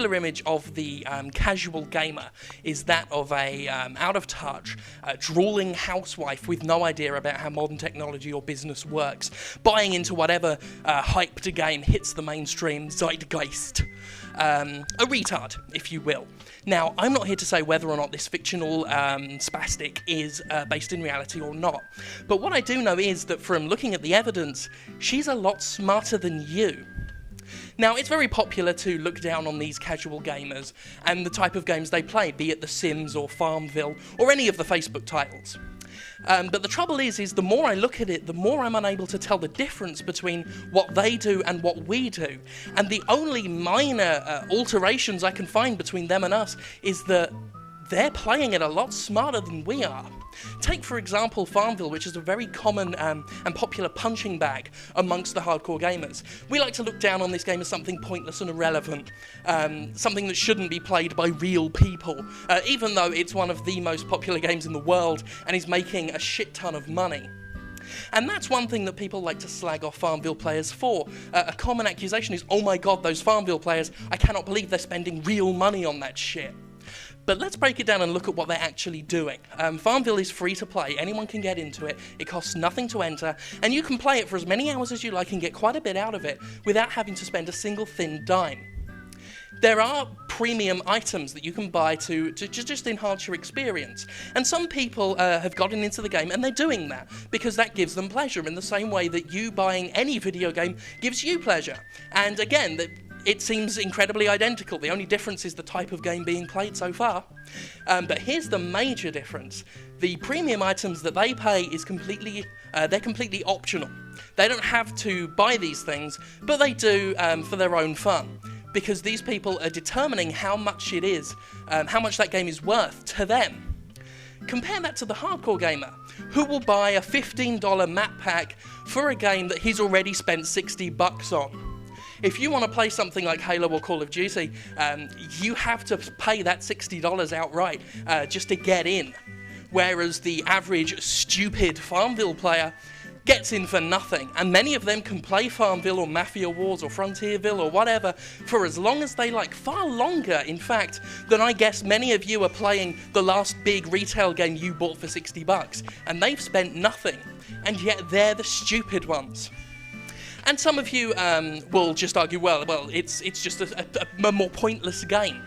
popular image of the casual gamer is that of a out-of-touch, drooling housewife with no idea about how modern technology or business works, buying into whatever hyped game hits the mainstream zeitgeist. A retard, if you will. Now, I'm not here to say whether or not this fictional spastic is based in reality or not, but what I do know is that from looking at the evidence, she's a lot smarter than you. Now, it's very popular to look down on these casual gamers and the type of games they play, be it The Sims or Farmville or any of the Facebook titles. But the trouble is the more I look at it, the more I'm unable to tell the difference between what they do and what we do. And the only minor alterations I can find between them and us is that they're playing it a lot smarter than we are. Take, for example, Farmville, which is a very common and popular punching bag amongst the hardcore gamers. We like to look down on this game as something pointless and irrelevant, something that shouldn't be played by real people, even though it's one of the most popular games in the world and is making a shit ton of money. And that's one thing that people like to slag off Farmville players for. A common accusation is, oh my god, those Farmville players, I cannot believe they're spending real money on that shit. But let's break it down and look at what they're actually doing. Farmville is free to play, anyone can get into it, it costs nothing to enter, and you can play it for as many hours as you like and get quite a bit out of it without having to spend a single thin dime. There are premium items that you can buy to just enhance your experience, and some people have gotten into the game and they're doing that because that gives them pleasure in the same way that you buying any video game gives you pleasure. And again, it seems incredibly identical. The only difference is the type of game being played so far. But here's the major difference. The premium items that they pay is they're completely optional. They don't have to buy these things, but they do for their own fun. Because these people are determining how much it is, how much that game is worth to them. Compare that to the hardcore gamer, who will buy a $15 map pack for a game that he's already spent $60 on. If you want to play something like Halo or Call of Duty, you have to pay that $60 outright just to get in. Whereas the average stupid Farmville player gets in for nothing, and many of them can play Farmville or Mafia Wars or Frontierville or whatever for as long as they like, far longer, in fact, than I guess many of you are playing the last big retail game you bought for $60, and they've spent nothing, and yet they're the stupid ones. And some of you will just argue, well, it's just a more pointless game.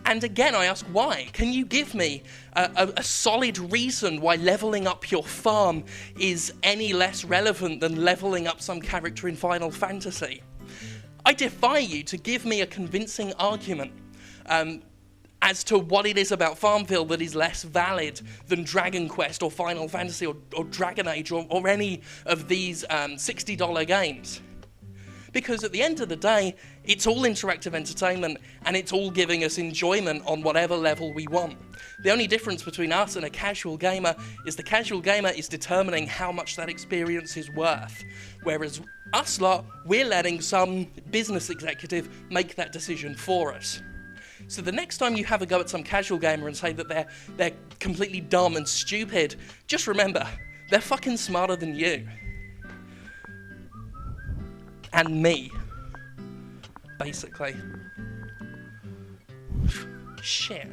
And again, I ask why? Can you give me a solid reason why leveling up your farm is any less relevant than leveling up some character in Final Fantasy? I defy you to give me a convincing argument as to what it is about Farmville that is less valid than Dragon Quest or Final Fantasy or Dragon Age or any of these $60 games. Because at the end of the day, it's all interactive entertainment and it's all giving us enjoyment on whatever level we want. The only difference between us and a casual gamer is the casual gamer is determining how much that experience is worth. Whereas us lot, we're letting some business executive make that decision for us. So the next time you have a go at some casual gamer and say that they're completely dumb and stupid, just remember, they're fucking smarter than you. And me. Basically. Shit.